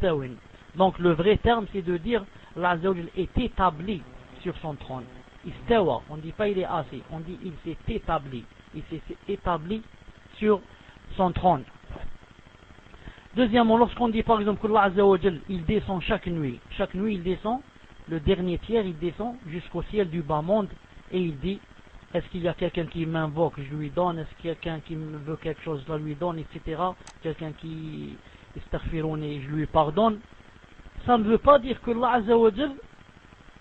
mustawin. Donc le vrai terme c'est de dire Allah Azza wa Jal est établi sur son trône. Istawa, on ne dit pas il est assis, on dit il s'est établi. Il s'est établi sur son trône. Deuxièmement, lorsqu'on dit par exemple que Allah Azza wa Jal il descend chaque nuit il descend, le dernier tiers il descend jusqu'au ciel du bas monde et il dit est-ce qu'il y a quelqu'un qui m'invoque, je lui donne, est-ce qu'il y a quelqu'un qui me veut quelque chose, je lui donne, etc. Quelqu'un qui istaghfirouni, je lui pardonne. Ça ne veut pas dire que Allah Azza wa Jal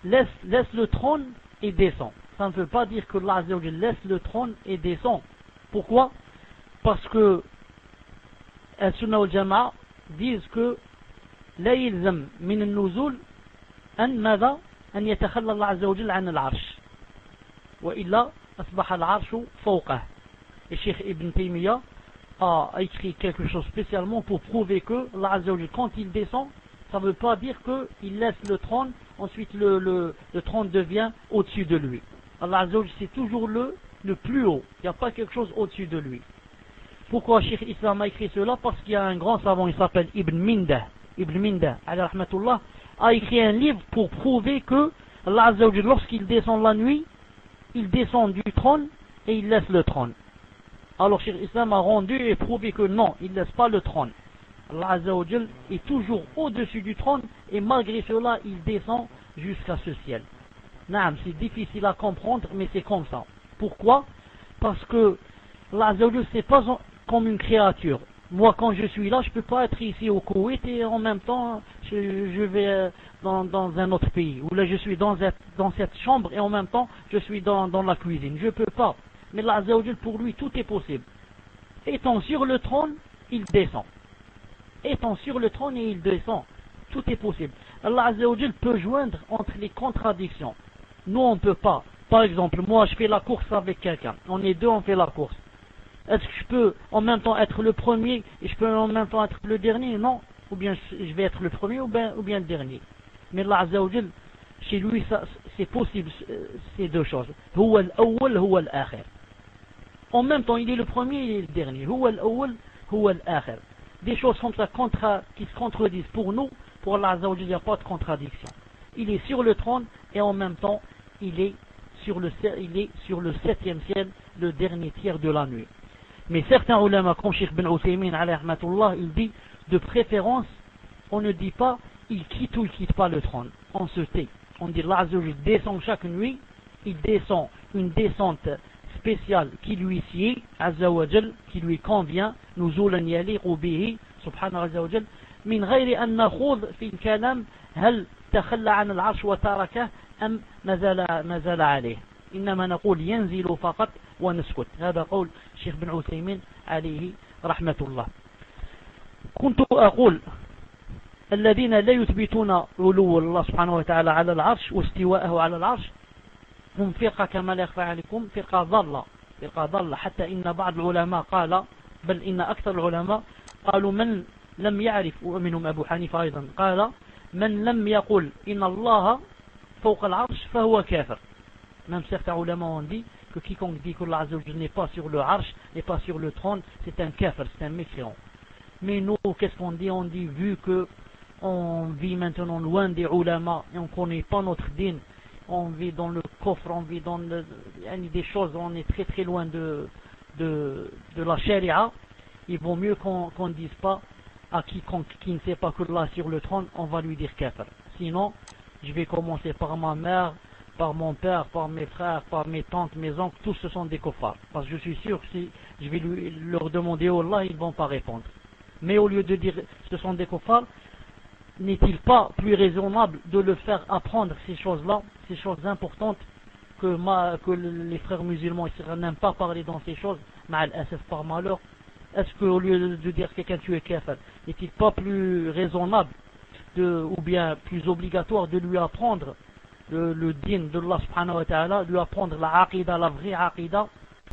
laisse le trône et descend. Ça ne veut pas dire que Allah Azza wa Jal laisse le trône et descend. Pourquoi? Parce que Al-Sunnah wal-Jama'a disent que لا يلزم من النزول أن يتخلى الله عز وجل عن العرش وإلا أصبح العرش فوقه. Et Cheikh Ibn Taymiyyah a écrit quelque chose spécialement pour prouver que Allah Azza wa Jal, quand il descend, ça ne veut pas dire qu'il laisse le trône, ensuite le trône devient au-dessus de lui. Allah Azza wa Jal c'est toujours le plus haut, il n'y a pas quelque chose au-dessus de lui. Pourquoi Cheikh Islam a écrit cela? Parce qu'il y a un grand savant, il s'appelle Ibn Mindah, alayhi rahmatullah, a écrit un livre pour prouver que Allah Azza wa Jal, lorsqu'il descend la nuit, il descend du trône et il laisse le trône. Alors Cheikh Islam a rendu et prouvé que non, il ne laisse pas le trône. Allah Azza wa Jal est toujours au-dessus du trône et malgré cela il descend jusqu'à ce ciel. Naam, c'est difficile à comprendre mais c'est comme ça. Pourquoi? Parce que Allah Azza wa Jal c'est pas comme une créature. Moi quand je suis là je ne peux pas être ici au Koweït et en même temps je vais dans un autre pays. Ou là je suis dans cette chambre et en même temps je suis dans la cuisine. Je ne peux pas. Mais Allah Azza wa Jal pour lui tout est possible. Étant sur le trône, il descend. Étant sur le trône et il descend. Tout est possible. Allah Azza wa Jal peut joindre entre les contradictions. Nous on ne peut pas. Par exemple, moi je fais la course avec quelqu'un. On est deux, on fait la course. Est-ce que je peux en même temps être le premier et je peux en même temps être le dernier? Non. Ou bien je vais être le premier ou bien le dernier. Mais Allah Azza wa Jal, chez lui ça, c'est possible ces deux choses. Huwa al-awwal, huwa al-akhir. En même temps, il est le premier et le dernier. Huwa al-awwal, huwa al-akhir. Des choses comme ça qui se contredisent pour nous, pour Allah Azza wa Jal, il n'y a pas de contradiction. Il est sur le trône et en même temps, il est sur le septième ciel, le dernier tiers de la nuit. Mais certains ulama, comme Cheikh Ibn Uthaymin, alayhi rahmatullah, il dit, de préférence, on ne dit pas, il quitte ou il quitte pas le trône. On se tait. On dit, Allah Azza wa Jal descend chaque nuit, il descend une descente spéciale qui lui sied, Azza wa Jal, qui lui convient, نزولا يليق به سبحانه عز وجل من غير أن نخوض في الكلام هل تخلى عن العرش وتركه أم ما زال عليه. إنما نقول ينزل فقط ونسكت. هذا قول الشيخ بن عثيمين عليه رحمة الله. كنت أقول الذين لا يثبتون علو الله سبحانه وتعالى على العرش واستواءه على العرش هم فرقة كما لا يخفى عليكم فرقة ضالة حتى إن بعض العلماء قال بل إن أكثر العلماء قالوا من لم يعرف ومنهم أبو حنيفة أيضا قال من لم يقل إن الله فوق العرش فهو كافر. Même certains ulama ont dit que quiconque dit que Allah Azza wa Jal n'est pas sur le arsh, n'est pas sur le trône, c'est un kafir, c'est un mécréant. Mais nous, qu'est-ce qu'on dit? On dit, vu que on vit maintenant loin des ulama et on ne connaît pas notre din, on vit dans le coffre, on vit dans des choses, on est très très loin de la charia, il vaut mieux qu'on ne dise pas à quiconque qui ne sait pas que Allah est sur le trône, on va lui dire kafir. Sinon, je vais commencer par ma mère, par mon père, par mes frères, par mes tantes, mes oncles, tous ce sont des kuffars. Parce que je suis sûr que si je vais leur demander oh Allah, ils ne vont pas répondre. Mais au lieu de dire ce sont des kuffars, n'est-il pas plus raisonnable de le faire apprendre ces choses-là, ces choses importantes que les frères musulmans n'aiment pas parler dans ces choses, par malheur? Est-ce qu'au lieu de dire quelqu'un tu es kafir, n'est-il pas plus raisonnable ou bien plus obligatoire de lui apprendre le din de Allah subhanahu wa ta'ala, lui apprendre la aqida, la vraie aqida,